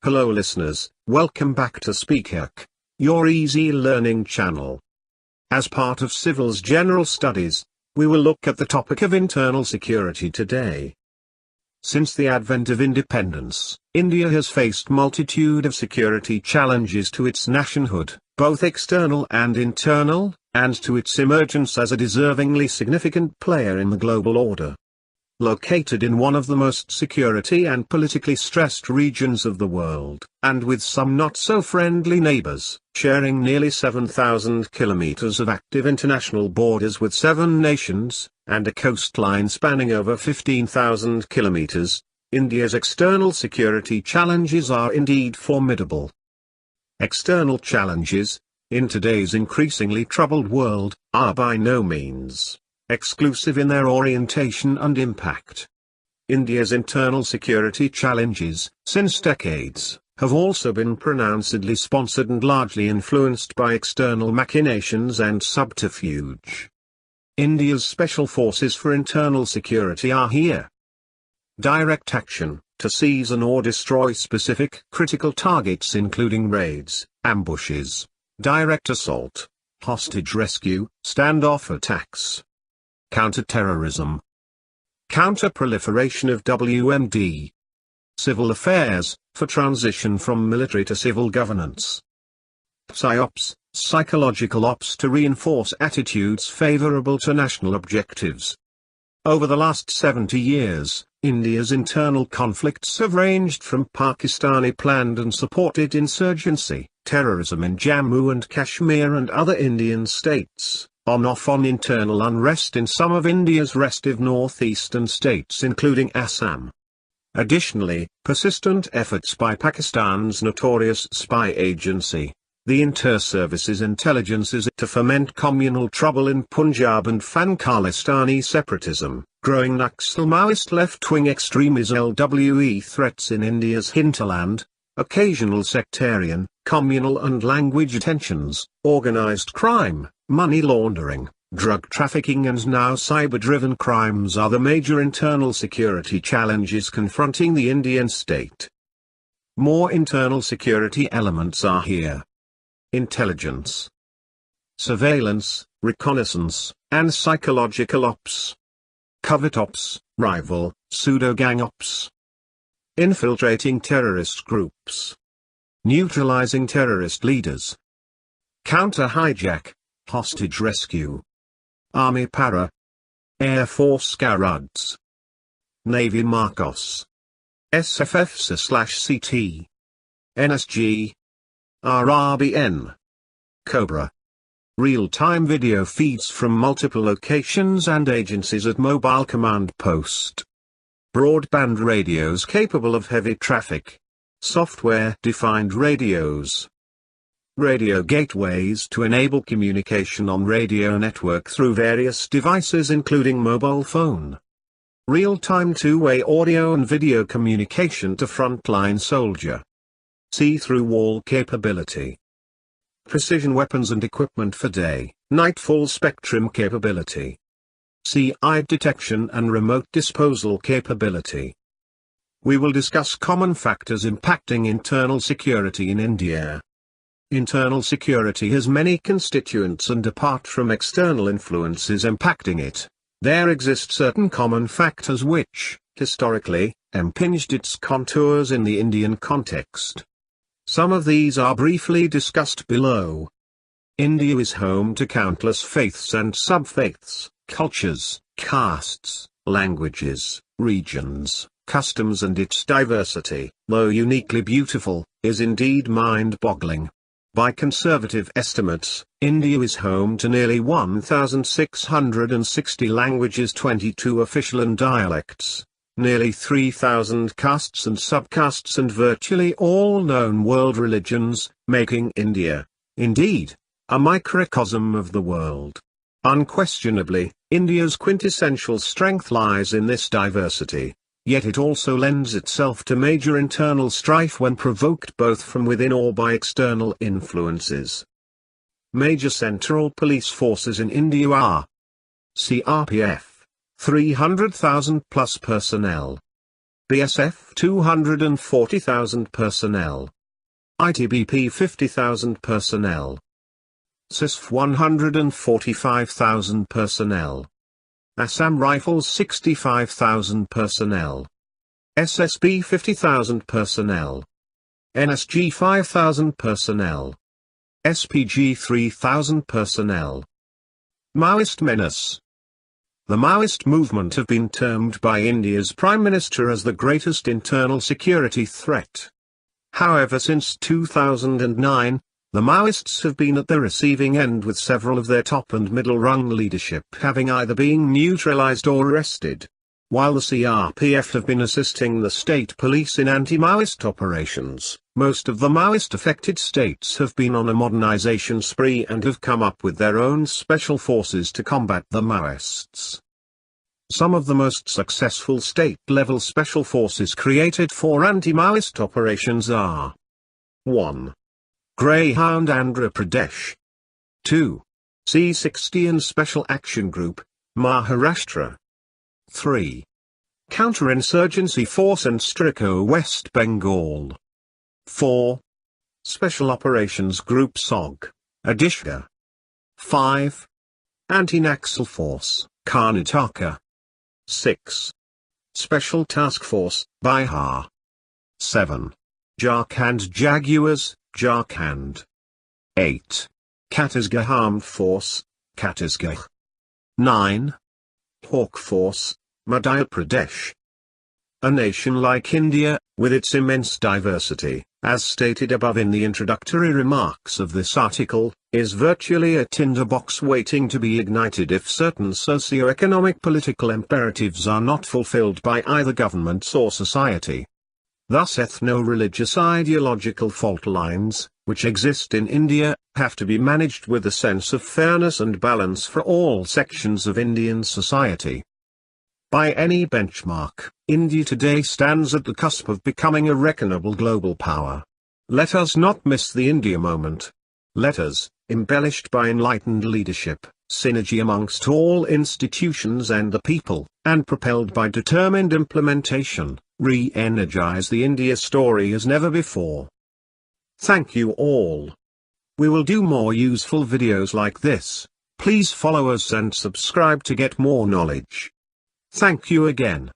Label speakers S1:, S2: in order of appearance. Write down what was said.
S1: Hello listeners, welcome back to SpeakEC, your easy learning channel. As part of Civil's General Studies, we will look at the topic of internal security today. Since the advent of independence, India has faced multitude of security challenges to its nationhood, both external and internal, and to its emergence as a deservingly significant player in the global order. Located in one of the most security and politically stressed regions of the world, and with some not-so-friendly neighbors, sharing nearly 7,000 kilometers of active international borders with 7 nations, and a coastline spanning over 15,000 kilometers, India's external security challenges are indeed formidable. External challenges, in today's increasingly troubled world, are by no means exclusive in their orientation and impact. India's internal security challenges, since decades, have also been pronouncedly sponsored and largely influenced by external machinations and subterfuge. India's special forces for internal security are here. Direct action, to seize and/or destroy specific critical targets including raids, ambushes, direct assault, hostage rescue, standoff attacks. Counter-terrorism. Counter-proliferation of WMD. Civil affairs, for transition from military to civil governance. PSYOPs, psychological ops to reinforce attitudes favorable to national objectives. Over the last 70 years, India's internal conflicts have ranged from Pakistani planned and supported insurgency, terrorism in Jammu and Kashmir and other Indian states, on internal unrest in some of India's restive northeastern states including Assam. Additionally, persistent efforts by Pakistan's notorious spy agency, the Inter-Services Intelligence, to foment communal trouble in Punjab and fan Khalistani separatism, growing Naxal-Maoist left-wing extremism, LWE threats in India's hinterland, occasional sectarian, communal and language tensions, organized crime, money laundering, drug trafficking and now cyber-driven crimes are the major internal security challenges confronting the Indian state. More internal security elements are here. Intelligence, surveillance, reconnaissance, and psychological ops. Covert ops, rival, pseudo-gang ops. Infiltrating terrorist groups. Neutralizing terrorist leaders. Counter-hijack, hostage rescue. Army para. Air Force Scaruds. Navy Marcos. SFFSA/CT. NSG. RRBN. Cobra. Real-time video feeds from multiple locations and agencies at mobile command post. Broadband radios capable of heavy traffic. Software-defined radios. Radio gateways to enable communication on radio network through various devices including mobile phone. Real-time two-way audio and video communication to frontline soldier. See-through wall capability. Precision weapons and equipment for day, night full spectrum capability. CI detection and remote disposal capability. We will discuss common factors impacting internal security in India. Internal security has many constituents, and apart from external influences impacting it, there exist certain common factors which, historically, impinged its contours in the Indian context. Some of these are briefly discussed below. India is home to countless faiths and sub-faiths, cultures, castes, languages, regions, customs, and its diversity, though uniquely beautiful, is indeed mind-boggling. By conservative estimates, India is home to nearly 1,660 languages, 22 official and dialects, nearly 3,000 castes and subcastes, and virtually all known world religions, making India, indeed, a microcosm of the world. Unquestionably, India's quintessential strength lies in this diversity. Yet it also lends itself to major internal strife when provoked both from within or by external influences. Major central police forces in India are CRPF, 300,000 plus personnel. BSF 240,000 personnel. ITBP 50,000 personnel. CISF 145,000 personnel. Assam Rifles 65,000 personnel. SSB 50,000 personnel. NSG 5,000 personnel. SPG 3,000 personnel. Maoist menace. The Maoist movement have been termed by India's Prime Minister as the greatest internal security threat. However, since 2009, the Maoists have been at the receiving end, with several of their top and middle-rung leadership having either been neutralized or arrested, while the CRPF have been assisting the state police in anti-Maoist operations. Most of the Maoist-affected states have been on a modernization spree and have come up with their own special forces to combat the Maoists. Some of the most successful state-level special forces created for anti-Maoist operations are: 1. Greyhound Andhra Pradesh. 2. C-16 Special Action Group, Maharashtra. 3. Counterinsurgency Force and Striko West Bengal. 4. Special Operations Group SOG, Odisha. 5. Anti-Naxal Force, Karnataka. 6. Special Task Force, Bihar. 7. Jharkhand Jaguars, Jharkhand. 8. Chhattisgarh Armed Force, Chhattisgarh. 9. Hawk Force, Madhya Pradesh. A nation like India, with its immense diversity, as stated above in the introductory remarks of this article, is virtually a tinderbox waiting to be ignited if certain socio-economic political imperatives are not fulfilled by either governments or society. Thus ethno-religious ideological fault lines, which exist in India, have to be managed with a sense of fairness and balance for all sections of Indian society. By any benchmark, India today stands at the cusp of becoming a reckonable global power. Let us not miss the India moment. Let us, embellished by enlightened leadership, synergy amongst all institutions and the people, and propelled by determined implementation, re-energize the India story as never before. Thank you all. We will do more useful videos like this. Please follow us and subscribe to get more knowledge. Thank you again.